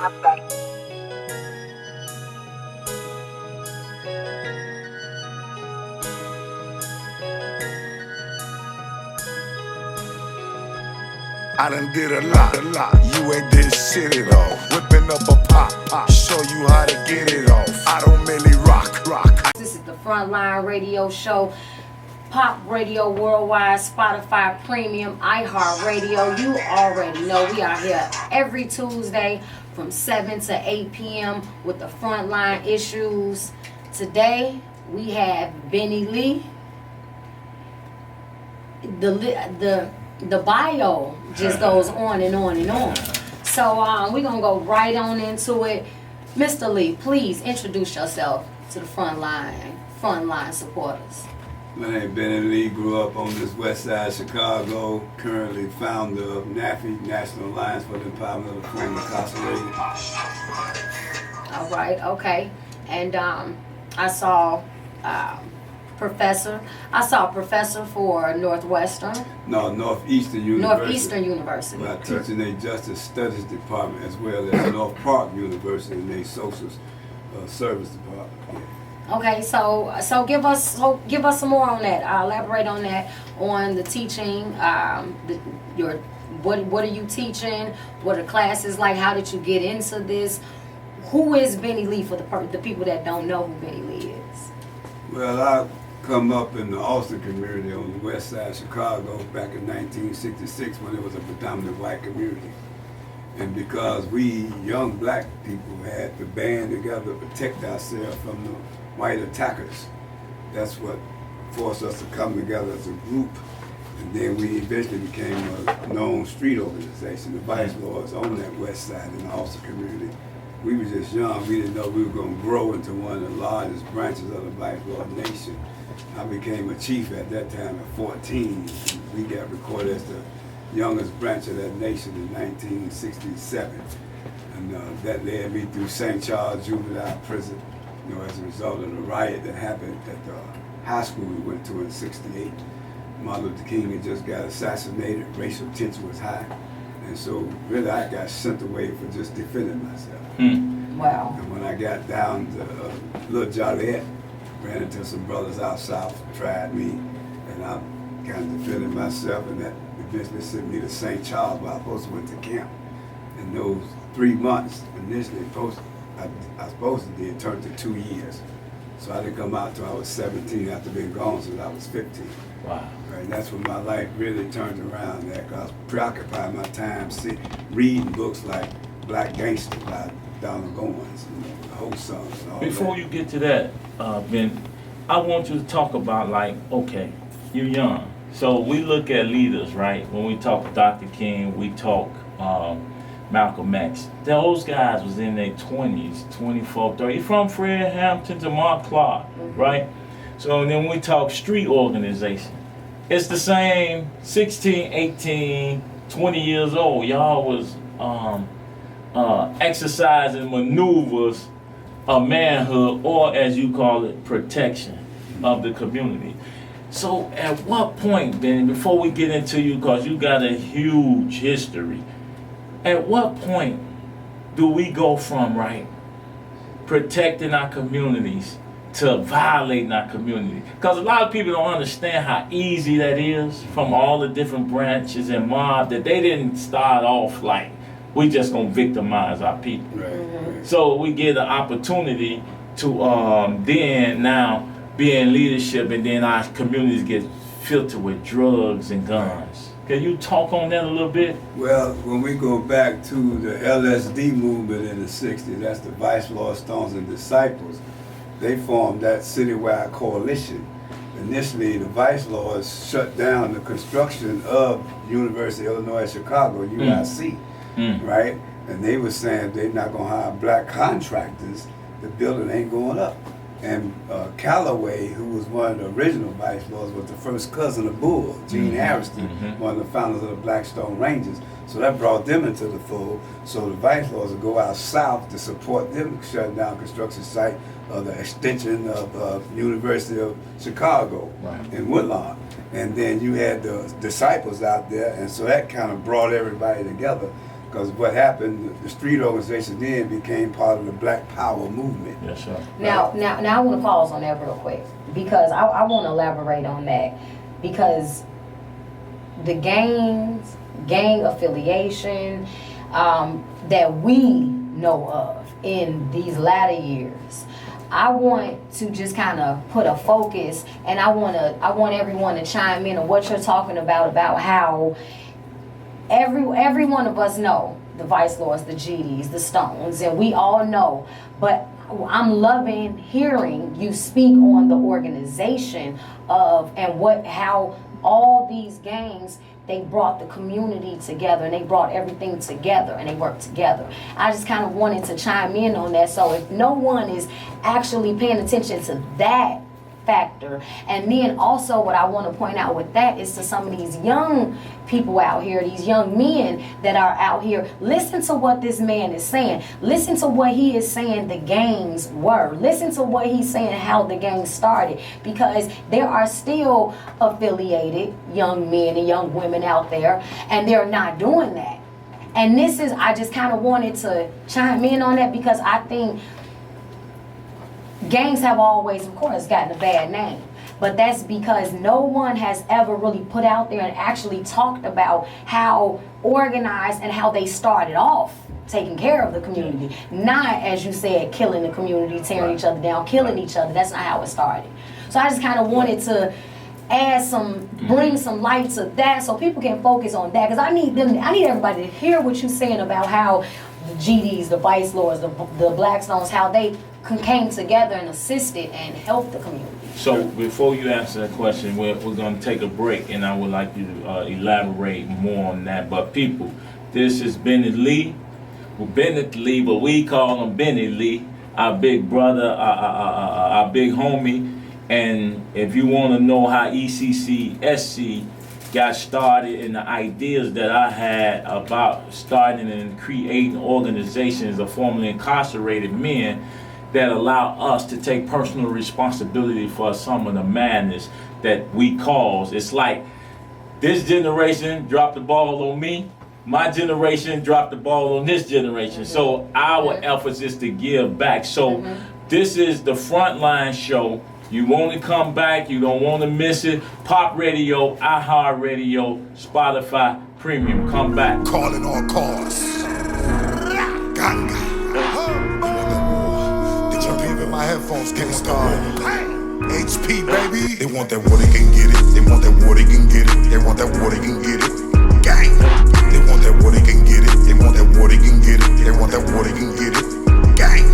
I done did a lot. You ain't did shit at all. Whipping up a pop, show you how to get it off. I don't really rock. This is the Frontline radio show. Pop Radio Worldwide, Spotify Premium, iHeartRadio. You already know we are here every Tuesday from 7 to 8 p.m. with the Frontline issues. Today we have Benneth Lee. The bio just goes on and on and on. So we're going to go right on into it. Mr. Lee, please introduce yourself to the Frontline supporters. My name is Benneth Lee, grew up on this west side of Chicago, currently founder of NAFI, National Alliance for the Empowerment of the Formerly Incarcerated. All right, okay. And I saw professor for Northwestern. No, Northeastern University. Northeastern University. I teach in their Justice Studies Department as well as North Park University in their Social Service Department. Yeah. Okay, so give us some more on that. Elaborate on that, on the teaching. What are you teaching? What are classes like? How did you get into this? Who is Benneth Lee for the people that don't know who Benneth Lee is? Well, I come up in the Austin community on the west side of Chicago back in 1966 when it was a predominant white community. And because we young black people had to band together to protect ourselves from the white attackers, that's what forced us to come together as a group. And then we eventually became a known street organization, the Vice Lords, on that west side in the Austin community. We were just young. We didn't know we were going to grow into one of the largest branches of the Vice Lord Nation. I became a chief at that time at 14. We got recorded as the youngest branch of that nation in 1967. And that led me through St. Charles Juvenile Prison, as a result of the riot that happened at the high school we went to in '68. Martin Luther King had just got assassinated, racial tension was high. And so really I got sent away for just defending myself. Wow. And when I got down to Little Joliet, ran into some brothers out south, tried me, and I kind of defended myself, and that eventually sent me to St. Charles, where I supposed to went to camp. And those 3 months initially I supposed to did turned to 2 years. So I didn't come out until I was 17 after being gone since I was 15. Wow. Right, and that's when my life really turned around there, because I was preoccupied my time reading books like Black Gangster by Donald Goins, the whole song. Before you get to that, Ben, I want you to talk about, okay, you're young. So we look at leaders, right? When we talk Dr. King, we talk Malcolm X. Those guys was in their 20s, 24, 30. From Fred Hampton to Mark Clark, right? So then we talk street organization. It's the same 16, 18, 20 years old. Y'all was exercising maneuvers of manhood, or as you call it, protection of the community. So at what point, Ben, before we get into you, because you got a huge history, at what point do we go from, protecting our communities to violating our community? Because a lot of people don't understand how easy that is from all the different branches and mob, that they didn't start off like, we just gonna victimize our people. Right. So we get an opportunity to then now be in leadership, and then our communities get filtered with drugs and guns. Can you talk on that a little bit? Well, when we go back to the LSD movement in the 60s, that's the Vice Lord Stones and Disciples, they formed that citywide coalition. Initially, the Vice Lords shut down the construction of University of Illinois Chicago, UIC, right? And they were saying they're not gonna hire black contractors, the building ain't going up. And Callaway, who was one of the original Vice Lords, was the first cousin of Bull, Gene Harrison, one of the founders of the Blackstone Rangers. So that brought them into the fold. So the Vice Lords would go out south to support them shutting down construction site of the extension of University of Chicago in Woodlawn. And then you had the Disciples out there, and so that kind of brought everybody together. Because what happened, the street organization then became part of the Black Power movement. Yes, sir. Now I want to pause on that real quick because I want to elaborate on that because the gang affiliation that we know of in these latter years, I want to just kind of put a focus, and I want everyone to chime in on what you're talking about how every one of us know the Vice Lords, the GDs, the Stones, and we all know. But I'm loving hearing you speak on the organization of and how all these gangs, they brought the community together and they brought everything together and they worked together. I just kind of wanted to chime in on that. So if no one is actually paying attention to that factor, and then also what I want to point out with that is to some of these young people out here, these young men that are out here, listen to what this man is saying. Listen to what he is saying the gangs were. Listen to what he's saying how the gangs started, because there are still affiliated young men and young women out there, and they're not doing that. And this is, I just kind of wanted to chime in on that because I think gangs have always, of course, gotten a bad name. But that's because no one has ever really put out there and actually talked about how organized and how they started off taking care of the community. Not, as you said, killing the community, tearing each other down, killing each other. That's not how it started. So I just kind of wanted to bring some light to that so people can focus on that. Because I need everybody to hear what you're saying about how the GDs, the Vice Lords, the Blackstones, how they came together and assisted and helped the community. So before you answer that question, we're going to take a break, and I would like you to elaborate more on that. But people, this is Benneth Lee. Well, Benneth Lee, but we call him Bennett Lee, our big brother, our big homie. And if you want to know how ECCSC got started and the ideas that I had about starting and creating organizations of formerly incarcerated men that allow us to take personal responsibility for some of the madness that we cause. It's like this generation dropped the ball on me, my generation dropped the ball on this generation. So our efforts is to give back. So this is the Frontline show. You want to come back, you don't want to miss it. Pop Radio, iHeart Radio, Spotify Premium. Come back. Calling all cars. Ganga. They jump in my headphones, getting started. HP, baby. They want that water, can get it. They want that water, can get it. They want that water, can get it. Gang. They want that water, can get it. They want that water, can get it. They want that water, can get it. Gang.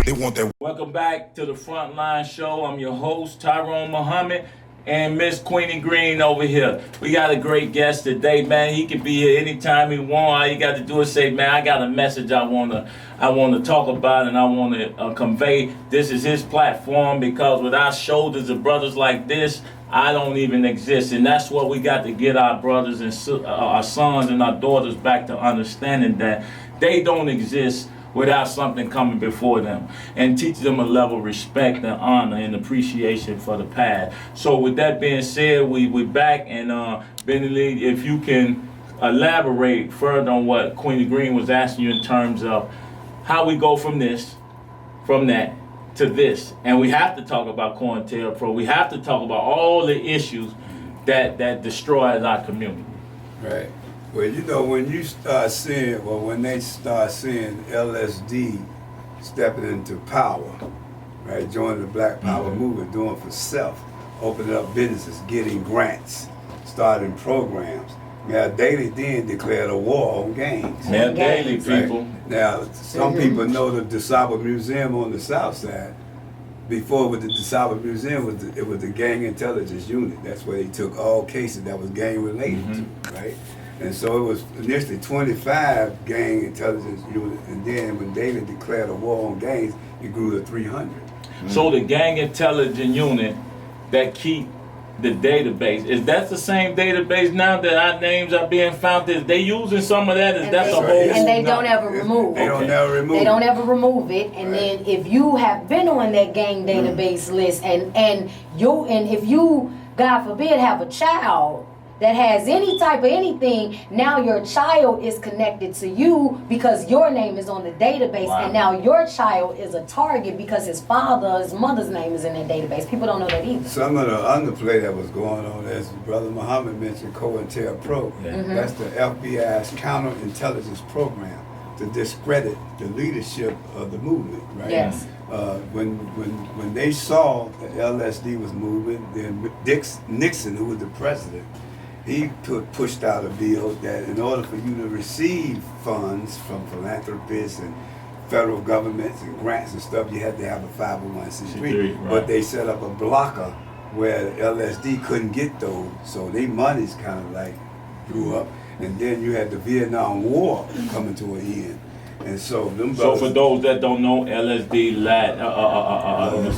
They want that. Welcome back to the Frontline show. I'm your host, Tryone Muhhammad, and Miss Queenie Greene over here. We got a great guest today, man. He can be here anytime he want. All you got to do is say, man, I got a message I want to talk about and I want to convey. This is his platform, because without shoulders of brothers like this, I don't even exist. And that's what we got to get our brothers and our sons and our daughters back to understanding, that they don't exist without something coming before them, and teach them a level of respect and honor and appreciation for the past. So with that being said, we're back, and Benneth Lee, if you can elaborate further on what Queenie Greene was asking you in terms of how we go from that to this. And we have to talk about COINTELPRO. We have to talk about all the issues that destroys our community. Right. Well, you know, when they start seeing LSD stepping into power, right, joining the Black Power movement, doing for self, opening up businesses, getting grants, starting programs. Now, Daly then declared a war on gangs. Now, Daily, people. Right? Now, some people know the DeSable Museum on the south side. Before, with the DeSable Museum, it was the gang intelligence unit. That's where they took all cases that was gang related to, right? And so it was initially 25 gang intelligence units, and then when David declared a war on gangs, it grew to 300. So the gang intelligence unit that keep the database, is that the same database now that our names are being found? Is they using some of that? Is that the whole? And they don't ever remove it. They don't ever remove it. They don't ever remove it. And then if you have been on that gang database list, and if you, God forbid, have a child that has any type of anything, now your child is connected to you because your name is on the database, and now your child is a target because his mother's name is in that database. People don't know that either. Some of the underplay that was going on, as Brother Muhammad mentioned, COINTELPRO, that's the FBI's counterintelligence program to discredit the leadership of the movement, right? Yes. When they saw that LSD was moving, then Nixon, who was the president, he pushed out a bill that in order for you to receive funds from philanthropists and federal governments and grants and stuff, you had to have a 501c3. Right. But they set up a blocker where LSD couldn't get those, so their money's kind of like blew up. And then you had the Vietnam War coming to an end. And so them brothers, So for those that don't know, LSD,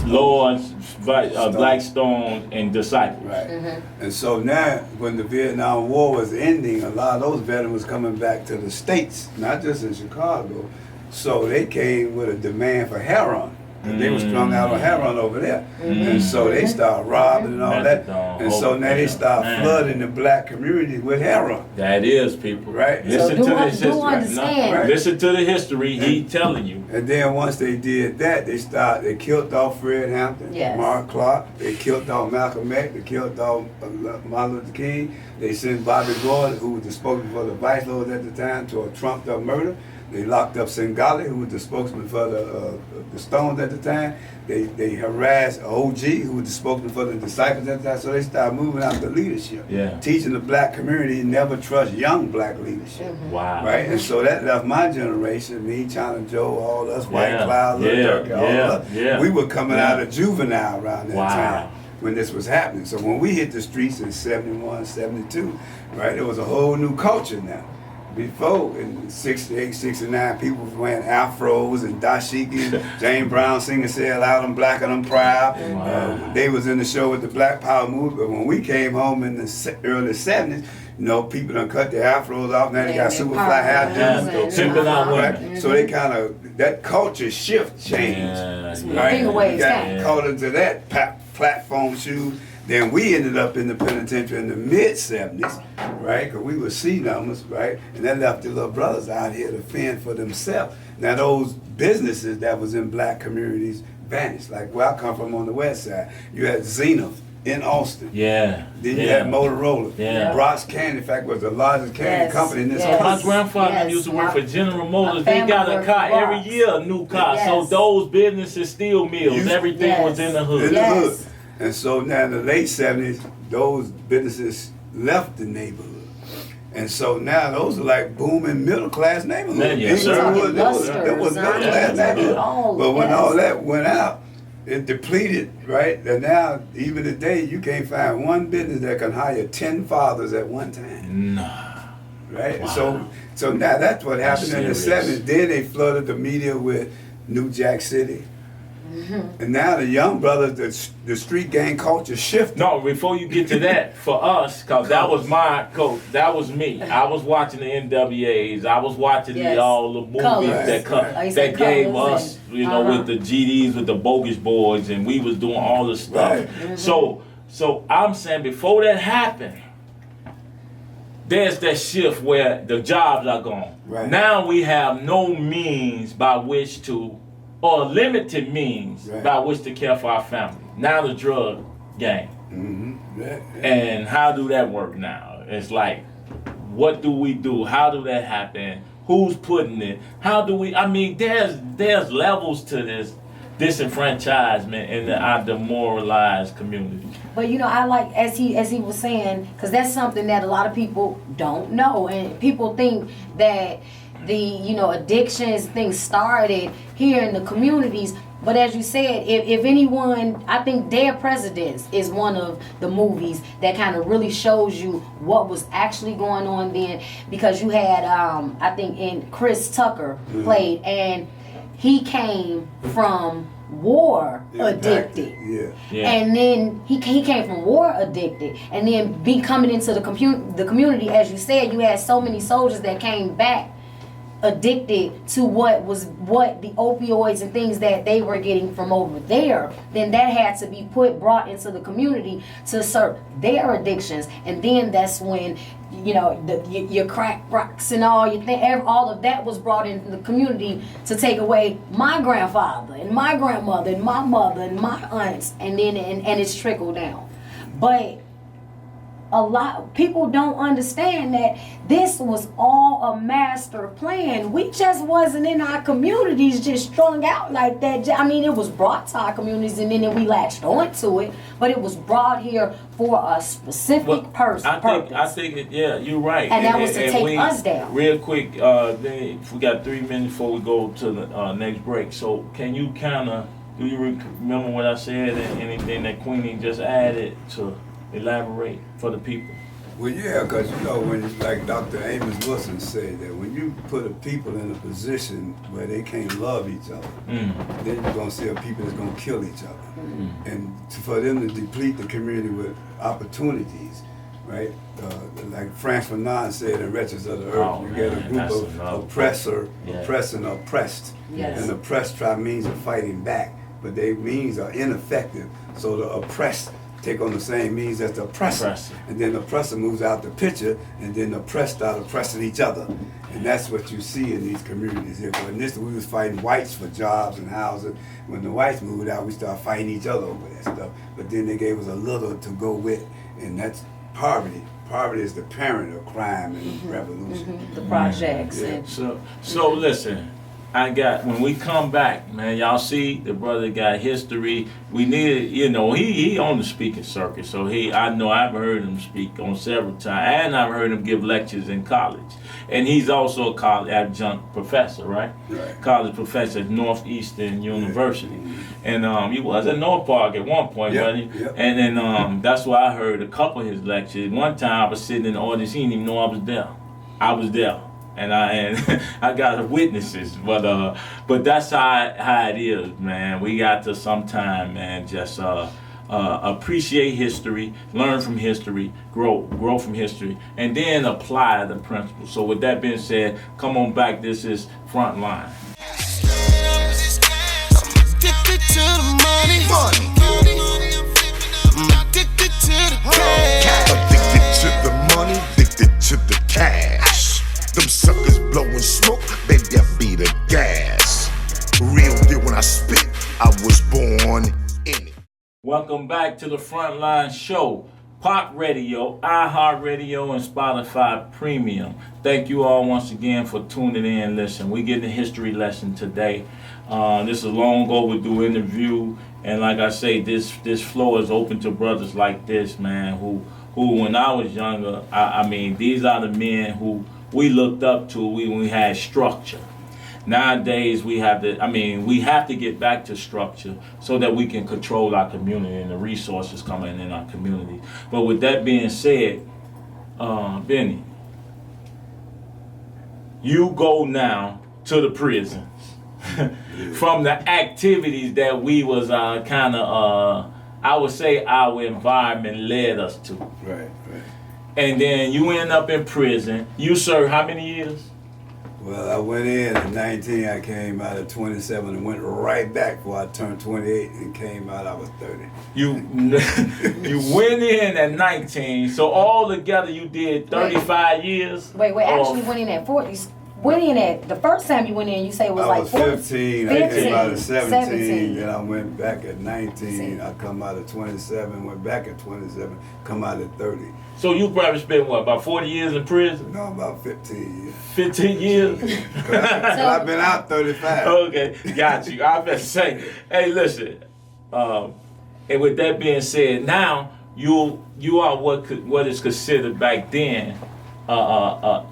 Lords, Blackstone, and Disciple. right. And so now, when the Vietnam War was ending, a lot of those veterans was coming back to the States, not just in Chicago. So they came with a demand for heroin. And they were strung out on heroin over there. And so they started robbing and all that. And so now they start flooding the black community with heroin. That is, people. Right. Listen to this history. Understand. Listen to the history. He telling you. And then once they did that, they killed off Fred Hampton, Mark Clark, they killed off Malcolm X, they killed off Martin Luther King. They sent Bobby Gordon, who was the spokesman for the Vice Lords at the time, to a trumped up murder. They locked up Singali, who was the spokesman for the Stones at the time. They harassed OG, who was the spokesman for the Disciples at the time. So they started moving out the leadership, teaching the black community never trust young black leadership. Wow. Right? And so that left my generation, me, China Joe, all us, White Cloud, Little Turkey, all of us. We were coming out of juvenile around that time when this was happening. So when we hit the streets in 71, 72, right, there was a whole new culture now. Before, in 68, 69, people was wearing afros and dashikis. James Brown singing "Say It Loud, I'm Black and I'm Proud." They was in the show with the Black Power movement. But when we came home in the early 70s, people done cut their afros off. Now they got super fly hairdos. So they kind of, that culture shift changed. Right? We got caught into that platform shoes. Then we ended up in the penitentiary in the mid-70s, right? Because we were C numbers, right? And that left the little brothers out here to fend for themselves. Now those businesses that was in black communities vanished. Like where I come from on the west side, you had Zenith in Austin. Then you had Motorola. Brock's Candy Factory was the largest candy company in this country. My grandfather used to work for General Motors. They got a car every year, a new car. So those businesses, steel mills, everything was in the hood. In the hood. And so now in the late 70s, those businesses left the neighborhood. And so now those are like booming middle class neighborhoods. That was middle class neighborhood. But when all that went out, it depleted, right? And now, even today, you can't find one business that can hire 10 fathers at one time. Right? Wow. So now that's what happened in the 70s. Then they flooded the media with New Jack City. And now the young brothers, the street gang culture shifted. No, before you get to that, for us, because that was my coach, that was me. I was watching the NWAs. I was watching all the movies that gave us, with the GDs, with the bogus boys, and we was doing all the stuff. So I'm saying before that happened, there's that shift where the jobs are gone. Now we have no means by which to, or limited means by which to care for our family. Now the drug game. And how do that work now? It's like, what do we do? How do that happen? Who's putting it? How do we, there's levels to this disenfranchisement in our demoralized community. But I like, as he was saying, because that's something that a lot of people don't know, and people think that the addictions things started here in the communities. But as you said, if anyone, I think Dead Presidents is one of the movies that kind of really shows you what was actually going on then, because you had I think in Chris Tucker played, and he came from war addicted, and then he came from war addicted, and then coming into the community, as you said, you had so many soldiers that came back addicted to what the opioids and things that they were getting from over there, then that had to be brought into the community to serve their addictions. And then that's when, you know, your crack rocks and all all of that was brought into the community to take away my grandfather and my grandmother and my mother and my aunts, and then and it's trickled down. But a lot of people don't understand that this was all a master plan. We just wasn't in our communities just strung out like that. I mean, it was brought to our communities and then we latched onto it, but it was brought here for a specific purpose. I think yeah, you're right. And that was to take us down. Real quick, then we got 3 minutes before we go to the next break. So can you do you remember what I said and anything that Queenie just added to elaborate for the people? Well, yeah, because you know, when, like Dr. Amos Wilson said, that when you put a people in a position where they can't love each other, then you're going to see a people that's going to kill each other. And for them to deplete the community with opportunities, right? Like Franz Fanon said in Wretches of the Earth, you get a group of oppressor, oppressing, oppressed. Yes. And oppressed try means of fighting back, but their means are ineffective. So the oppressed take on the same means as the oppressor. And then the oppressor moves out the picture, and then the oppressed start oppressing each other. And that's what you see in these communities here. But initially we was fighting whites for jobs and housing. When the whites moved out, we started fighting each other over that stuff. But then they gave us a little to go with, and that's poverty. Poverty is the parent of crime and revolution. The projects. Yeah. So listen, when we come back, man, y'all see the brother got history. We need, you know, he on the speaking circuit, so I know I've heard him speak on several times, and I've heard him give lectures in college. And he's also a college adjunct professor, right? College professor at Northeastern University. And he was at North Park at one point, wasn't he? And then that's why I heard a couple of his lectures. One time I was sitting in the audience, he didn't even know I was there. I was there. And I got witnesses, but that's how it is, man. We got to sometime, man, just appreciate history, learn from history, grow from history, and then apply the principles. So with that being said, come on back. This is Frontline. Addicted to the money. I'm addicted to the cash. Addicted to the money, addicted to the cash. Them suckers blowing smoke, baby, I be the gas. Real deal when I spit, I was born in it. Welcome back to the Frontline Show. Pop Radio, iHeartRadio, and Spotify Premium. Thank you all once again for tuning in. Listen, we getting a history lesson today. This is long overdue interview, and like I say, this floor is open to brothers like this, man, who when I was younger, I mean, these are the men who we looked up to. We had structure. Nowadays we have to get back to structure so that we can control our community and the resources coming in our community. But with that being said, Benny, you go now to the prisons from the activities that we was I would say our environment led us to. Right. And then you end up in prison. You served how many years? Well, I went in at 19, I came out at 27 and went right back before I turned 28 and came out, I was 30. You went in at 19, so all together you did 35 years? Wait, actually went in at 40. Went in at, the first time you went in, you say it was like 15, I came out at 17, then I went back at 19, I come out at 27, went back at 27, come out at 30. So you probably spent what, about 40 years in prison? No, about 15 years. 15 years? I've been out 35. Okay, got you. I better say, hey, listen, and with that being said, now you are what is considered back then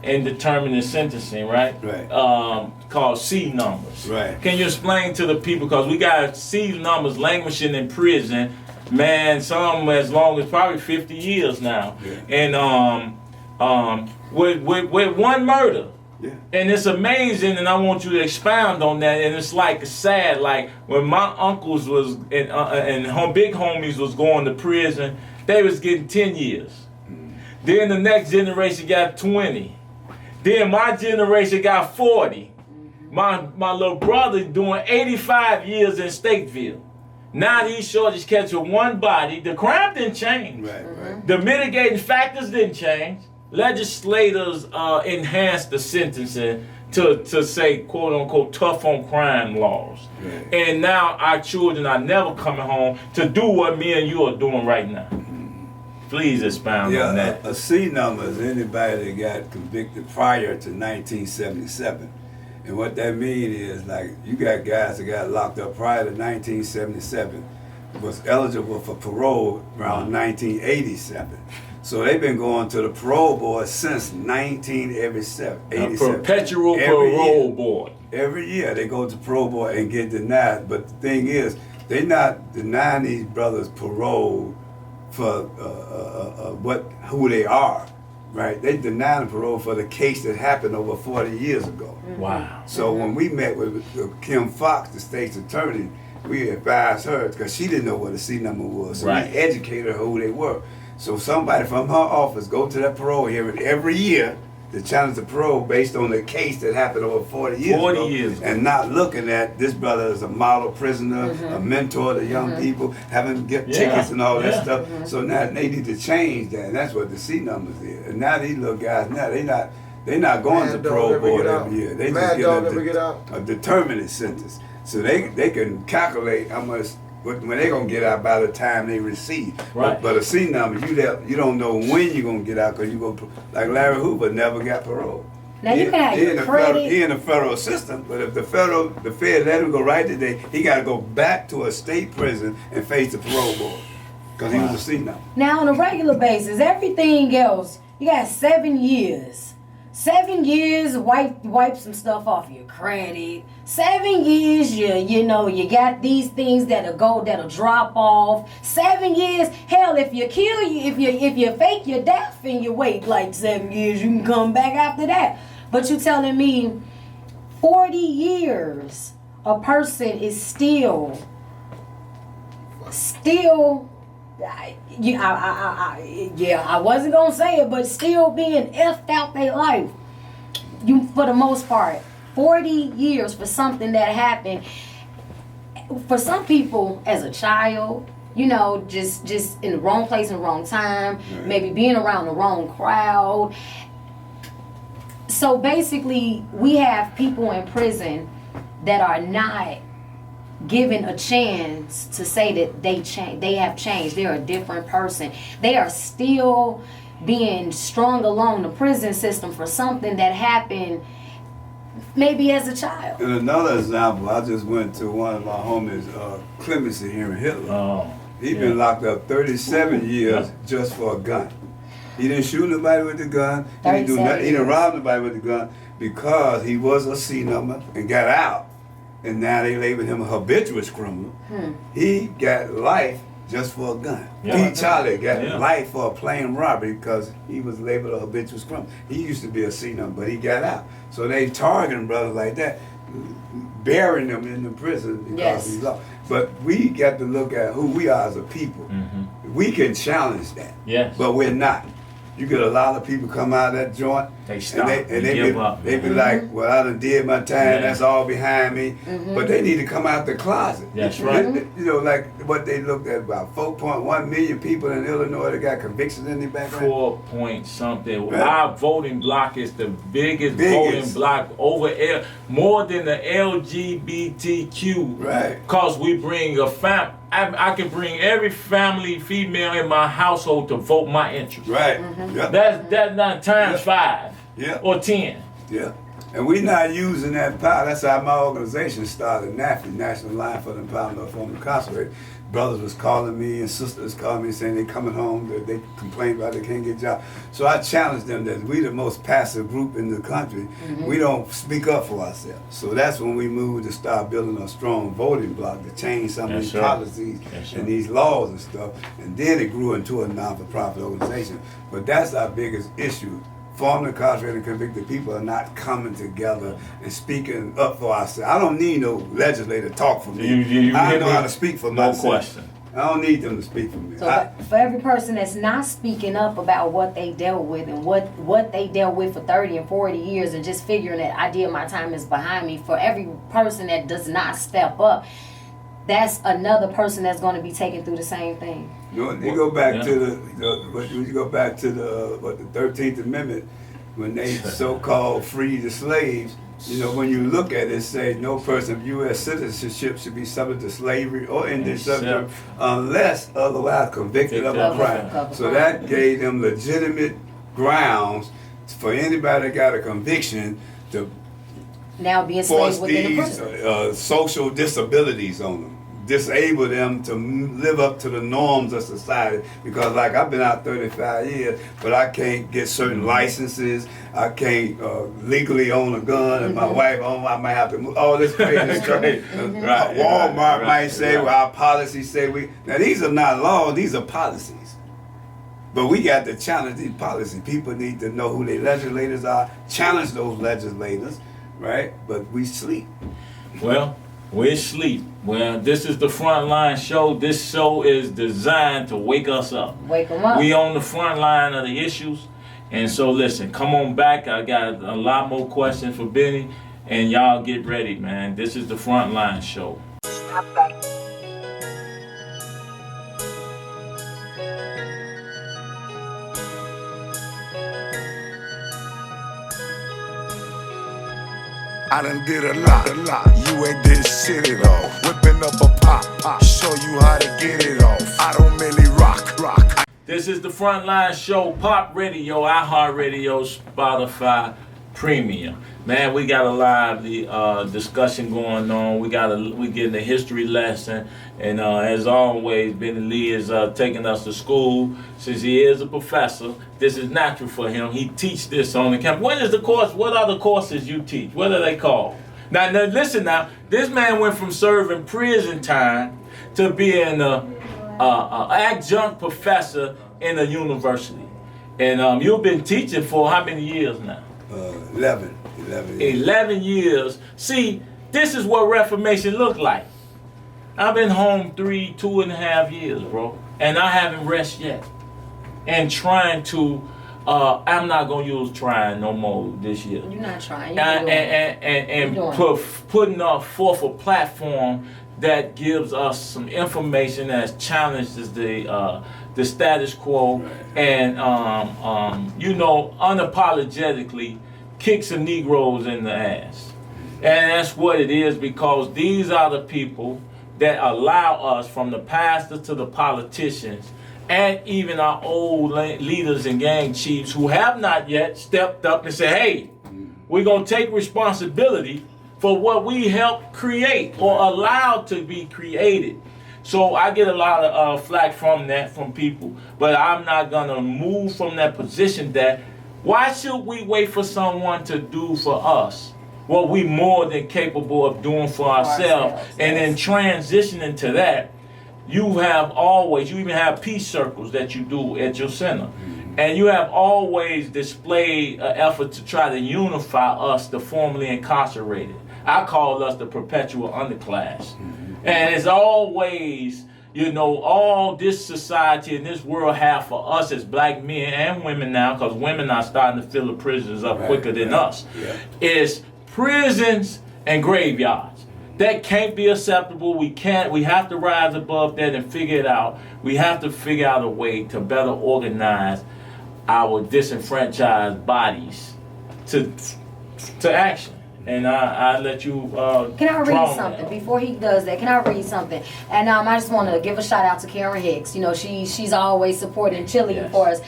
indeterminate sentencing, right? Right. Called C numbers. Right. Can you explain to the people, because we got C numbers languishing in prison, man, some as long as probably 50 years now. Yeah. And with one murder. Yeah. And it's amazing, and I want you to expound on that. And it's like sad, like when my uncles was and big homies was going to prison, they was getting 10 years. Then the next generation got 20. Then my generation got 40. My little brother doing 85 years in Stateville. Now these shorties catching one body. The crime didn't change. Right. The mitigating factors didn't change. Legislators enhanced the sentencing to say, quote unquote, tough on crime laws. Right. And now our children are never coming home to do what me and you are doing right now. Please expound on that. A C number is anybody that got convicted prior to 1977. And what that means is, like, you got guys that got locked up prior to 1977, was eligible for parole around 1987. So they've been going to the parole board since 1987. A perpetual parole board. Every year they go to parole board and get denied. But the thing is, they're not denying these brothers parole for who they are, right? They denied them parole for the case that happened over 40 years ago. Wow. So when we met with Kim Fox, the state's attorney, we advised her, because she didn't know what a C number was. So Right. we educated her who they were. So somebody from her office go to that parole hearing every year to challenge the parole based on the case that happened over 40 years ago. And not looking at this brother as a model prisoner, a mentor to young people, having tickets and all that stuff. So now they need to change that, and that's what the C numbers is. And now these little guys, now they're not going to parole board every year. They just get a determinate sentence. So they can calculate how much when they're gonna get out by the time they receive. Right. But a C number, you don't know when you're gonna get out, because you go like Larry Hoover never got parole. Now you can have your credit. He in the federal system, but if the Fed let him go right today, he got to go back to a state prison and face the parole board because he was a C number. Now on a regular basis, everything else, you got 7 years. 7 years, wipe some stuff off your credit. 7 years, you got these things that'll drop off. 7 years, hell, if you fake your death and you wait like 7 years, you can come back after that. But you telling me 40 years, a person is still. I wasn't gonna say it, but still being effed out their life. For the most part, 40 years for something that happened. For some people, as a child, just in the wrong place and the wrong time, maybe being around the wrong crowd. So basically, we have people in prison that are not given a chance to say that they have changed. They're a different person. They are still being strung along the prison system for something that happened maybe as a child. And another example, I just went to one of my homies, Clemency here in Hitler. He's been locked up 37 years just for a gun. He didn't shoot nobody with the gun. He didn't do nothing. He didn't rob nobody with the gun because he was a C number and got out. And now they labeled him a habitual criminal. He got life just for a gun. Pete Charlie got life for a plain robbery because he was labeled a habitual criminal. He used to be a C number, but he got out. So they targeting brothers like that, burying them in the prison because he's lost. But we got to look at who we are as a people. We can challenge that, but we're not. You get a lot of people come out of that joint, they stop. They be like, well, I done did my time, that's all behind me. But they need to come out the closet. That's right. Like what they looked at, about 4.1 million people in Illinois that got convictions in their background. 4 point something. Right. Our voting block is the biggest voting block over more than the LGBTQ. Right. Because we bring I can bring every family female in my household to vote my interest. Right. That's not times 5 or 10. Yeah. And we're not using that power. That's how my organization started, NAFI, National Line for the Empowerment of Former Incarcerated. Brothers was calling me and sisters calling me saying they coming home, they complain about they can't get jobs. So I challenged them that we the most passive group in the country. We don't speak up for ourselves. So that's when we moved to start building a strong voting bloc to change some of these policies and these laws and stuff. And then it grew into a non-for-profit organization. But that's our biggest issue. Former incarcerated and convicted people are not coming together and speaking up for ourselves. I don't need no legislator to talk for me. I know how to speak for myself. No question. I don't need them to speak for me. So for every person that's not speaking up about what they dealt with and what they dealt with for 30 and 40 years and just figuring that I did my time is behind me, for every person that does not step up, that's another person that's going to be taken through the same thing. You go back to the 13th Amendment, when they so-called freed the slaves. You know, when you look at it, say no person of U.S. citizenship should be subject to slavery or indentured unless otherwise convicted of a crime. So that gave them legitimate grounds for anybody that got a conviction to now being force slaves within the these prison. social disabilities on them. Disable them to live up to the norms of society, because like I've been out 35 years, but I can't get certain licenses. I can't legally own a gun, and my wife I might have to move. All this crazy stuff. Walmart might say, well, our policies say we. Now these are not laws; these are policies. But we got to challenge these policies. People need to know who their legislators are. Challenge those legislators, right? But we sleep. Well, we're asleep. Well, this is the Frontline show. This show is designed to wake us up. Wake them up. We on the front line of the issues. And so listen, come on back. I got a lot more questions for Benny. And y'all get ready, man. This is the Frontline show. I done did a lot. You ain't did shit at all. Whipping up a pop, show you how to get it off. I don't really rock. This is the Frontline show, Pop Radio, iHeartRadio, Spotify, Premium. Man, we got a lively discussion going on. We getting a history lesson, and as always, Benneth Lee is taking us to school. Since he is a professor, this is natural for him. He teach this on the campus. What is the course? What are the courses you teach? What are they called? Now listen. Now, this man went from serving prison time to being an adjunct professor in a university, and you've been teaching for how many years now? 11 years. 11 years. See, this is what Reformation looked like. I've been home 2.5 years, bro, and I haven't rest yet. And trying to, I'm not gonna use trying no more this year. You're not trying. Putting forth a platform that gives us some information that challenges the status quo, and unapologetically kick some Negroes in the ass. And that's what it is, because these are the people that allow us, from the pastor to the politicians, and even our old leaders and gang chiefs who have not yet stepped up and said, hey, we're going to take responsibility for what we helped create or allowed to be created. So I get a lot of flack from people, but I'm not going to move from that position that why should we wait for someone to do for us what we more than capable of doing for ourselves? And then transitioning to that, you even have peace circles that you do at your center. And you have always displayed an effort to try to unify us, the formerly incarcerated. I call us the perpetual underclass. And it's always, all this society and this world have for us as black men and women now, because women are starting to fill the prisons up quicker than us, is prisons and graveyards. That can't be acceptable. We have to rise above that and figure it out. We have to figure out a way to better organize our disenfranchised bodies to action. And I let you. Can I read something before he does that? Can I read something? And I just want to give a shout out to Karen Hicks. She's always supporting cheerleading for us.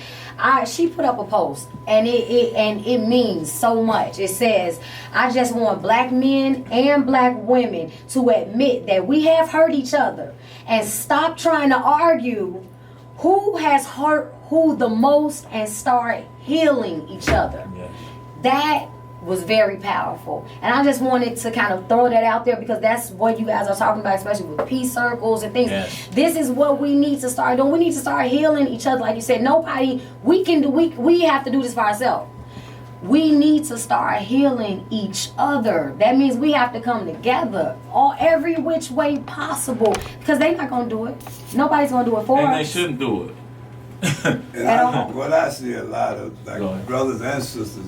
She put up a post, and it means so much. It says, I just want black men and black women to admit that we have hurt each other and stop trying to argue who has hurt who the most and start healing each other. Yes. That was very powerful, and I just wanted to kind of throw that out there, because that's what you guys are talking about, especially with peace circles and things. Yes. This is what we need to start doing. We need to start healing each other. Like you said, we have to do this for ourselves. we need to start healing each other. That means we have to come together every which way possible, because they're not gonna do it. Nobody's gonna do it for And us. they shouldn't do it. And what I see a lot of, like brothers and sisters,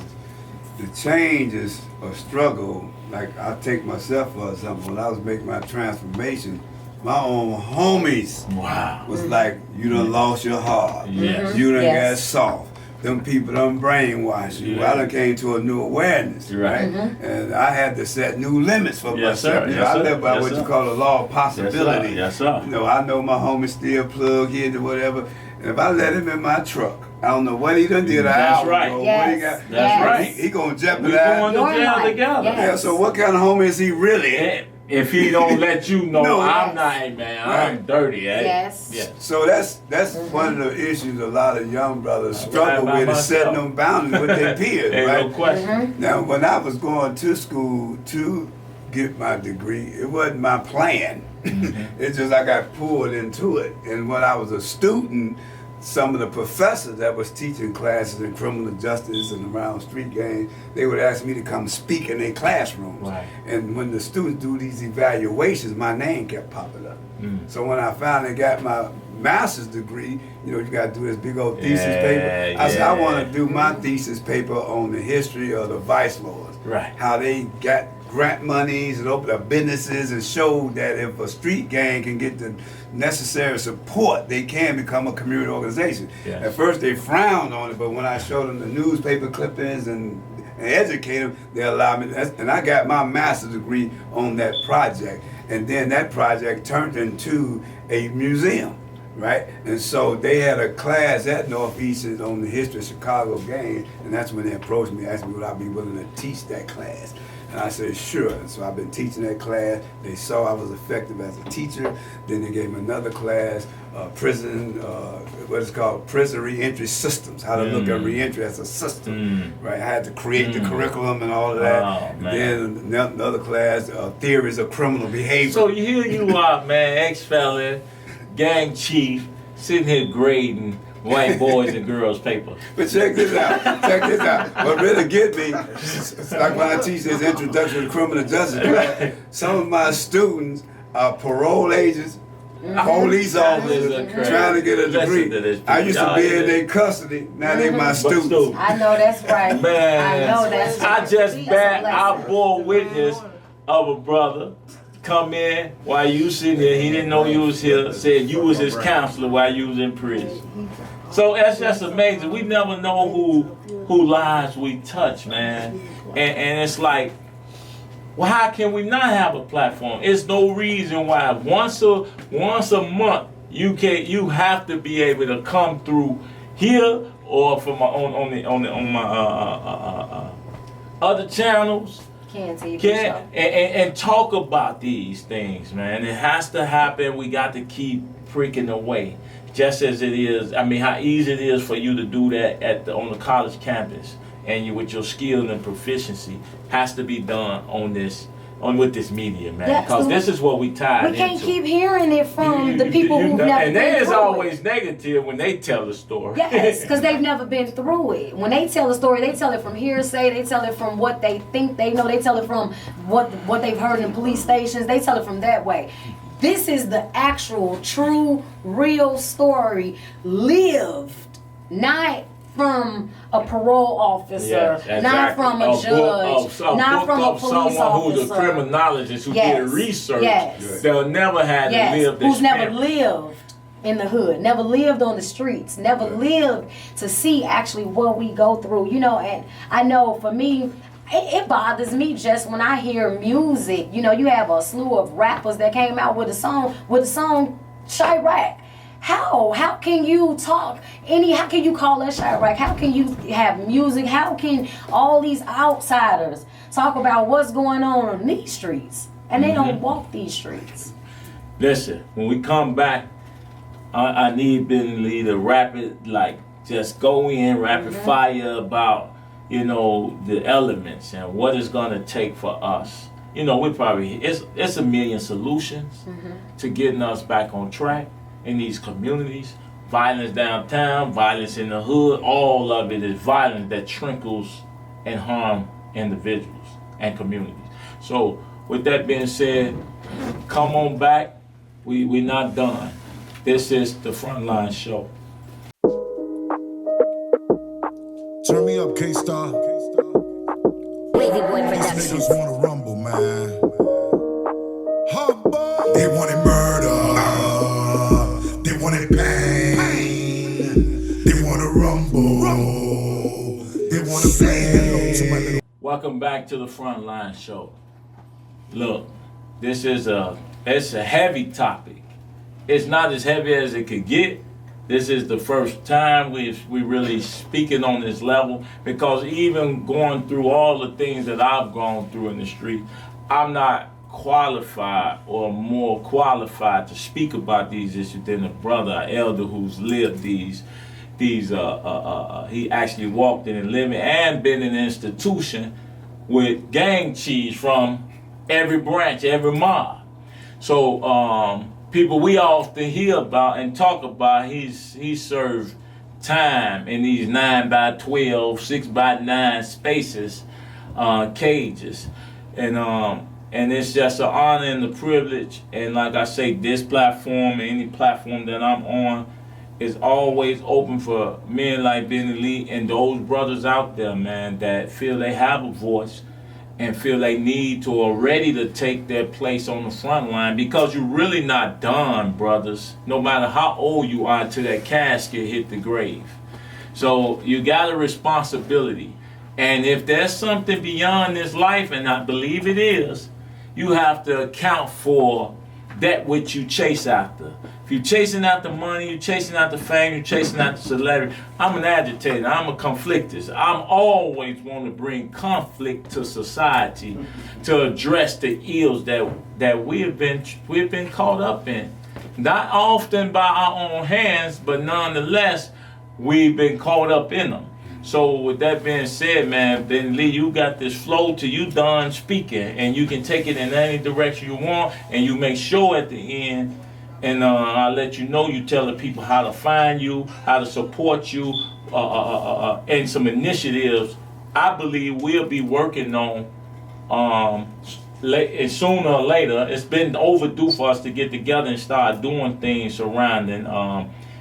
the change is a struggle. Like I take myself for example, when I was making my transformation, my own homies was like, you done lost your heart. Yes. You done Yes. got soft. Them people done brainwashed you. Yeah. I done came to a new awareness, right? And I had to set new limits for Yes, myself. sir. You know, Yes, I sir. live by Yes, what sir. you call the law of possibility. Yes, sir. You know, I know my homie still plugged in or whatever. And if I let him in my truck, I don't know what he done did an That's hour right. ago. Yes. What he got. That's right. He gonna We jeopardize. going to Your jail life. together. Yes. Yeah, so what kind of homie is he really? And if he don't let you know, No. I'm not, hey, man, I'm Right. dirty, eh? Yes. Yes. So that's one of the issues a lot of young brothers struggle Right by with, is setting myself. them boundaries with their peers, Ain't right? no question. Now, when I was going to school to get my degree, it wasn't my plan. It's just I got pulled into it. And when I was a student, some of the professors that was teaching classes in criminal justice and around street gangs, they would ask me to come speak in their classrooms. Right. And when the students do these evaluations, my name kept popping up. So when I finally got my master's degree, you know, you got to do this big old thesis paper. I said, I want to do my thesis paper on the history of the vice lords. Right. How they got grant monies and opened up businesses and showed that if a street gang can get the necessary support, they can become a community organization. Yes. At first they frowned on it, but when I showed them the newspaper clippings and educate them, they allowed me. And I got my master's degree on that project. And then that project turned into a museum, right? And so they had a class at Northeastern on the history of Chicago gangs, and that's when they approached me, asked me would I be willing to teach that class. And I said, sure. And so I've been teaching that class. They saw I was effective as a teacher. Then they gave me another class, prison, what is called prison reentry systems, how to look at reentry as a system, right? I had to create the curriculum and all of that. Oh, man. Then another class, theories of criminal behavior. So here you are, man, ex-felon, gang chief, sitting here grading white boys and girls paper. But check this out. Check this out. What really get me, it's like when I teach this introduction to criminal justice, right? Some of my students are parole agents, police officers, trying to get a degree. I used to be in their custody. Now they my students. I know that's right. Man, I know that's right. I just That's a bet I lesson. bore witness of a brother come in while you sitting there. He didn't know you was here. Said you was his counselor while you was in prison. So that's just amazing. We never know who lives we touch, man. And it's like, well, how can we not have a platform? It's no reason why once a month you have to be able to come through here or from on my other channels. And talk about these things, man. It has to happen. We got to keep freaking away. Just as it is, I mean, how easy it is for you to do that on the college campus, and you with your skill and proficiency has to be done with this media, man. Because this is what we tied into. We can't keep hearing it from the people who've never and been there's through always it. negative when they tell the story. Yes, because they've never been through it. When they tell the story, they tell it from hearsay. They tell it from what they think they know. They tell it from what they've heard in police stations. They tell it from that way. This is the actual, true, real story lived, not from a parole officer, Yes, exactly. not from a judge, not from a police someone who's a officer. criminologist who did research. Yes. They'll never have to live this who's never experience. lived in the hood, never lived on the streets, never lived to see actually what we go through, you know. And I know for me, it bothers me just when I hear music. You know, you have a slew of rappers that came out with a song Chirac. How can you talk how can you call that Chirac? How can you have music? How can all these outsiders talk about what's going on these streets? And they don't walk these streets. Listen, when we come back, I need Benneth Lee to just go in rapid fire about, you know, the elements and what it's gonna take for us. You know, it's a million solutions to getting us back on track in these communities. Violence downtown, violence in the hood, all of it is violence that trickles and harm individuals and communities. So with that being said, come on back. We're not done. This is the Frontline Show. Turn me up, K-Star. Wavy Boy These Productions. niggas wanna rumble, man. Hubba. They wanted murder. They wanted pain. They wanna rumble. They wanna play. Hello to my little. Welcome back to the Frontline Show. Look, it's a heavy topic. It's not as heavy as it could get. This is the first time we really speaking on this level, because even going through all the things that I've gone through in the street, I'm not qualified or more qualified to speak about these issues than a brother, an elder who's lived these he actually walked in and living and been in an institution with gang chiefs from every branch, every mob. So people we often hear about and talk about, he served time in these 9x12, 6x9 spaces, cages, and it's just an honor and a privilege. And like I say, this platform, any platform that I'm on, is always open for men like Benneth Lee and those brothers out there, man, that feel they have a voice and feel they need to or ready to take their place on the front line, because you're really not done, brothers, no matter how old you are until that casket hit the grave. So you got a responsibility. And if there's something beyond this life, and I believe it is, you have to account for that which you chase after. If you're chasing after money, you're chasing after fame, you're chasing after celebrity. I'm an agitator, I'm a conflictist. I'm always want to bring conflict to society to address the ills that we've been caught up in. Not often by our own hands, but nonetheless, we've been caught up in them. So with that being said, man, Ben Lee, you got this flow till you done speaking, and you can take it in any direction you want, and you make sure at the end, and I'll let you know, you tell the people how to find you, how to support you, and some initiatives I believe we'll be working on sooner or later. It's been overdue for us to get together and start doing things surrounding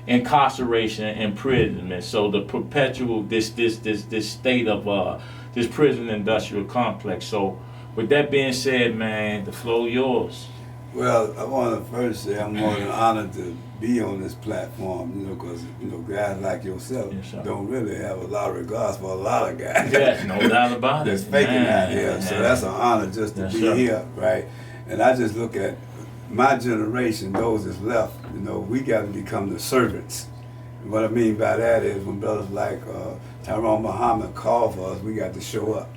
incarceration and imprisonment. So the perpetual this state of this prison industrial complex. So with that being said, man, the floor yours. Well, I want to first say I'm more than honored to be on this platform, because guys like yourself don't really have a lot of regards for a lot of guys. Yes, no doubt about it. That's faking out here. So that's an honor just to be here, right? And I just look at my generation, those that's left, we got to become the servants. And what I mean by that is when brothers like Tryone Muhhammad call for us, we got to show up.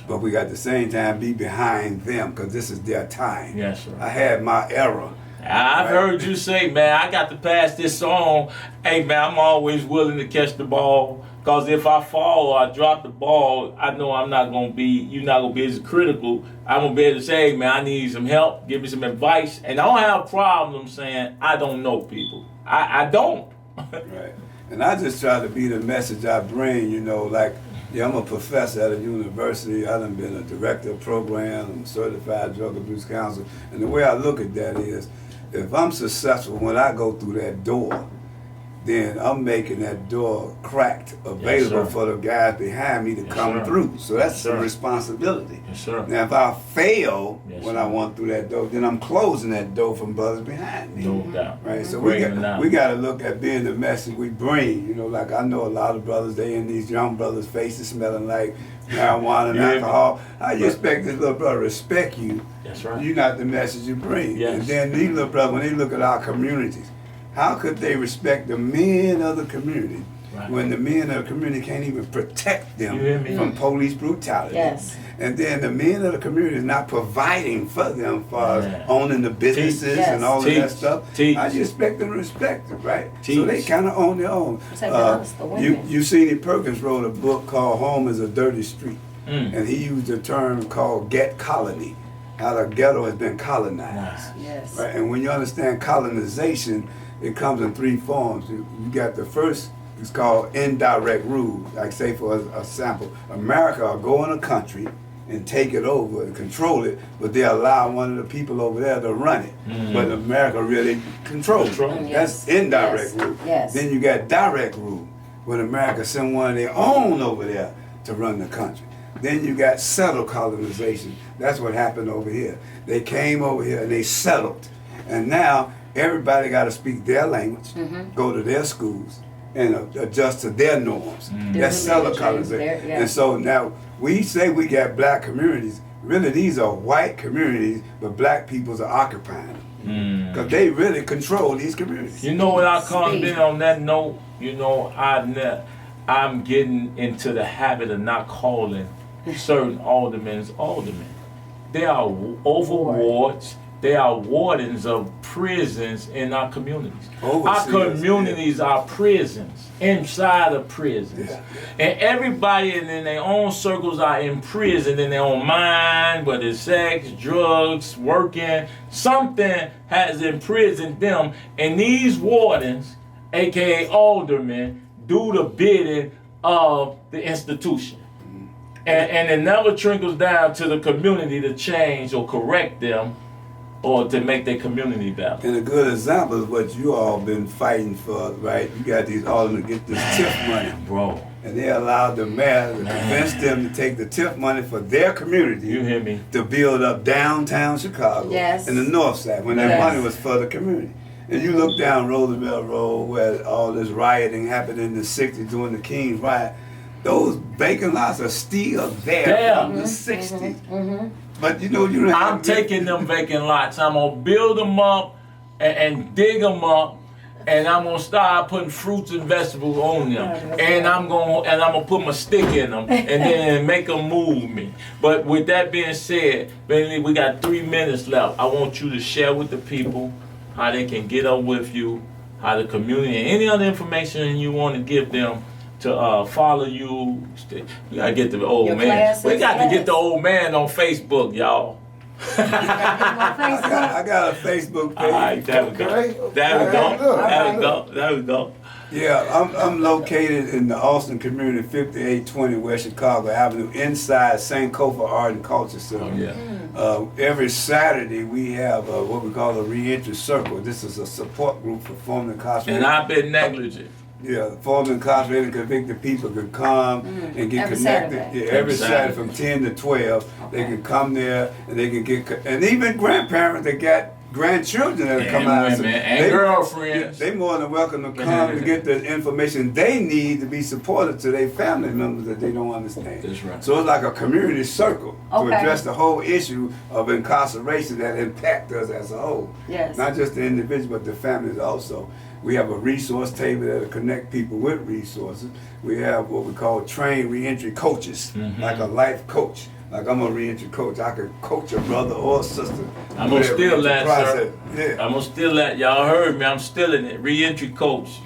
But we got at the same time be behind them, because this is their time. Yes, sir. I had my era. I've heard you say, man, I got to pass this on. Hey, man, I'm always willing to catch the ball, because if I fall or I drop the ball, I know you're not going to be as critical. I'm going to be able to say, hey, man, I need some help, give me some advice. And I don't have problems saying I don't know people. I don't. Right. And I just try to be the message I bring, I'm a professor at a university. I done been a director of program. I'm a certified drug abuse counselor. And the way I look at that is, if I'm successful when I go through that door, then I'm making that door cracked, available for the guys behind me to come through. So that's a responsibility. Yes, sir. Now, if I fail when I want through that door, then I'm closing that door from brothers behind me. No doubt. Right? So we got to look at being the message we bring. Like I know a lot of brothers, they in these young brothers' faces smelling like marijuana and alcohol. How you expect this little brother to respect you? That's right. You're not the message you bring. Yes. And then these little brothers, when they look at our communities, how could they respect the men of the community when the men of the community can't even protect them from police brutality? Yes. And then the men of the community is not providing for them for owning the businesses and all of that stuff. How do you expect them to respect it, right? So they kind of own their own. You seen Perkins wrote a book called Home is a Dirty Street. And he used a term called get colony, how the ghetto has been colonized. Yes. Right? And when you understand colonization, it comes in three forms. You got the first it's called indirect rule. Like say for a sample, America will go in a country and take it over and control it, but they allow one of the people over there to run it. But America really controls it. Yes. That's indirect rule. Yes. Then you got direct rule, when America send one of their own over there to run the country. Then you got settled colonization. That's what happened over here. They came over here and they settled. And now everybody got to speak their language, go to their schools, and adjust to their norms. That's settled colonization. And so now we say we got black communities. Really, these are white communities, but black peoples are occupying them. Because they really control these communities. You know what I comment on that note? You know, I'm getting into the habit of not calling certain aldermen aldermen. They are overwards. They are wardens of prisons in our communities. Our communities are prisons, inside of prisons. And everybody in their own circles are in prison in their own mind, whether it's sex, drugs, working. Something has imprisoned them. And these wardens, aka aldermen, do the bidding of the institution. And it never trickles down to the community to change or correct them or to make their community better. And a good example is what you all been fighting for, right? You got these aldermen get this TIF money. Bro. And they allowed the mayor to convince them to take the TIF money for their community. You hear me? To build up downtown Chicago and the north side when that money was for the community. And you look down Roosevelt Road where all this rioting happened in the 60s during the King's riot. Those vacant lots are still there from the 60s. But you know, I'm taking them vacant lots. I'm gonna build them up and dig them up, and I'm gonna start putting fruits and vegetables on them. And I'm gonna put my stick in them, and then make them move me. But with that being said, Benneth Lee, we got 3 minutes left. I want you to share with the people how they can get up with you, how the community, and any other information you want to give them to follow you. We gotta get the old man. We got to get the old man on Facebook, y'all. I got a Facebook page. All right, there we go. There we go. Yeah, I'm located in the Austin community, 5820 West Chicago Avenue, inside Sankofa Art and Culture Center. Every Saturday we have what we call a reentry circle. This is a support group for former incarcerated. And I've been negligent. Yeah, former incarcerated and convicted people could come and get every connected. Saturday. Every Saturday from 10 to 12. They can come there and they can get, and even grandparents that got grandchildren that come out. Women, and girlfriends. They more than welcome to come to get the information they need to be supportive to their family members that they don't understand. That's right. So it's like a community circle to address the whole issue of incarceration that impact us as a whole. Not just the individual, but the families also. We have a resource table that'll connect people with resources. We have what we call trained reentry coaches, like a life coach. Like I'm a reentry coach. I could coach a brother or a sister. I'm gonna steal that, sir. Yeah. I'm gonna steal that. Y'all heard me. I'm stealing it. Reentry coach.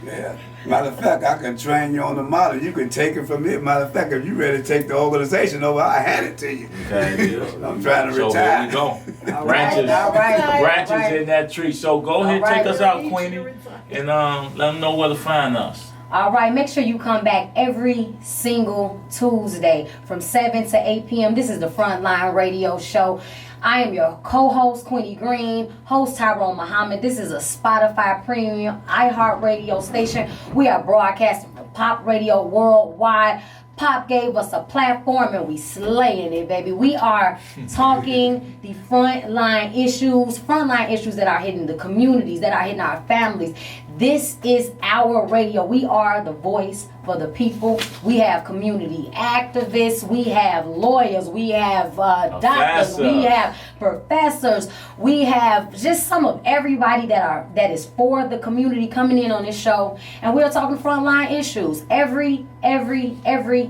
Yeah. Matter of fact, I can train you on the model. You can take it from me. Matter of fact, if you ready to take the organization over, I hand it to you. Okay, I'm trying to retire. So here we go. Branches in that tree. So go ahead, take us out, Queenie, and let them know where to find us. All right, make sure you come back every single Tuesday from 7 to 8 p.m. This is the Frontline Radio Show. I am your co-host, Queenie Greene, host Tryone Muhhammad. This is a Spotify Premium iHeartRadio station. We are broadcasting from Pop Radio worldwide. Pop gave us a platform and we slaying it, baby. We are talking the frontline issues that are hitting the communities, that are hitting our families. This is our radio. We are the voice for the people. We have community activists. We have lawyers. We have doctors. We have professors. We have just some of everybody that is for the community coming in on this show. And we're talking frontline issues every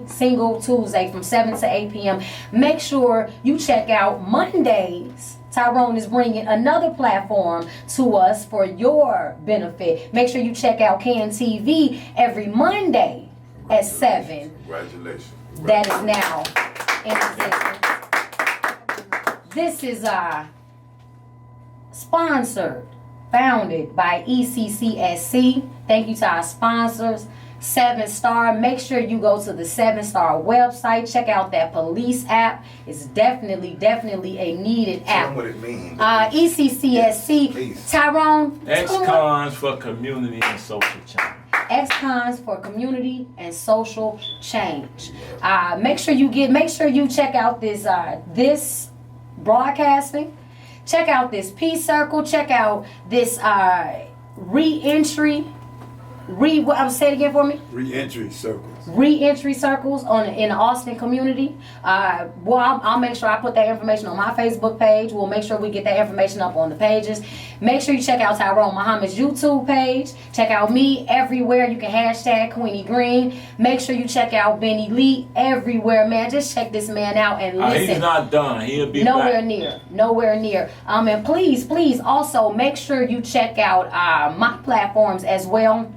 single Tuesday from 7 to 8 p.m. Make sure you check out Mondays. Tryone is bringing another platform to us for your benefit. Make sure you check out KNTV every Monday at 7. Congratulations. That is now in existence. This is sponsored, founded by ECCSC. Thank you to our sponsors. 7-star. Make sure you go to the 7-star website. Check out that police app. It's definitely a needed Tell them app. what it means. ECCSC. Please. Tyrone. Ex-cons for community and social change. Ex-cons for community and social change. Make sure you check out this broadcasting. Check out this Peace Circle. Check out this re-entry. Say it again for me. Re-entry circles. Re-entry circles in the Austin community. I'll make sure I put that information on my Facebook page. We'll make sure we get that information up on the pages. Make sure you check out Tyrone Muhammad's YouTube page. Check out me everywhere. You can hashtag Queenie Greene. Make sure you check out Benneth Lee everywhere, man. Just check this man out and listen. He's not done. He'll be Nowhere back. near. And please also make sure you check out my platforms as well.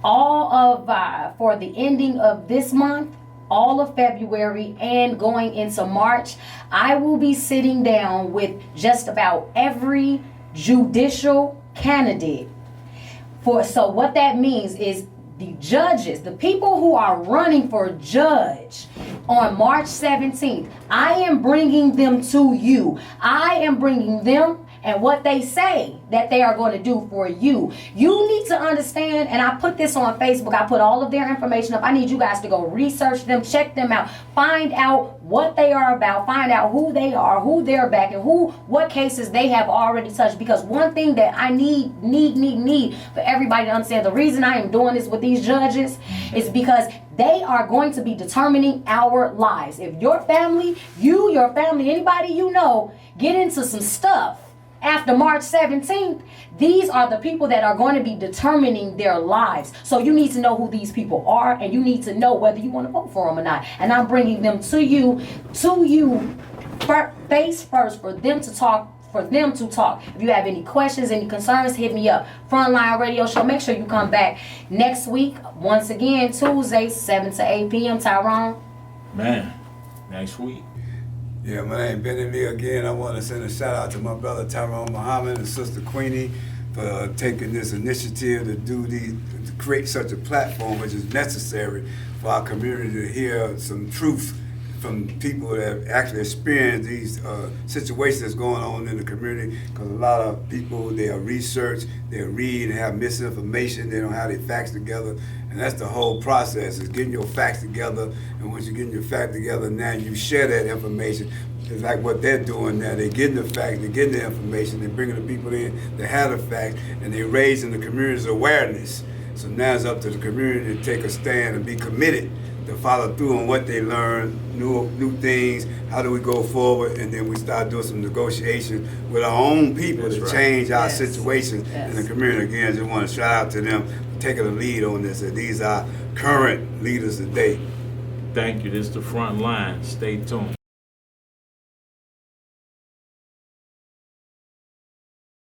All of for the ending of this month, all of February and going into March, I will be sitting down with just about every judicial candidate. So what that means is the judges, the people who are running for judge on March 17th, I am bringing them to you. I am bringing them and what they say that they are going to do for you. You need to understand, and I put this on Facebook, I put all of their information up. I need you guys to go research them, check them out, find out what they are about, find out who they are, who they're backing, what cases they have already touched. Because one thing that I need for everybody to understand, the reason I am doing this with these judges is because they are going to be determining our lives. If your family, anybody you know, get into some stuff after March 17th, these are the people that are going to be determining their lives. So you need to know who these people are, and you need to know whether you want to vote for them or not. And I'm bringing them to you face first for them to talk. If you have any questions, any concerns, hit me up. Frontline Radio Show. Make sure you come back next week. Once again, Tuesday, 7 to 8 p.m. Tyrone. Man, next week. Yeah, my name Benneth Lee again. I want to send a shout out to my brother Tyrone Muhammad and sister Queenie for taking this initiative to create such a platform, which is necessary for our community to hear some truth from people that have actually experienced these situations that's going on in the community. Because a lot of people, they research, they read, and have misinformation. They don't have their facts together. And that's the whole process, is getting your facts together. And once you're getting your facts together, now you share that information. It's like what they're doing now. They're getting the facts, they're getting the information, they're bringing the people in that have the facts, and they're raising the community's awareness. So now it's up to the community to take a stand and be committed to follow through on what they learn, new things, how do we go forward, and then we start doing some negotiation with our own people to change our situation in the community. Again, I just want to shout out to them for taking the lead on this. And these are current leaders today. Thank you. This is the front line. Stay tuned.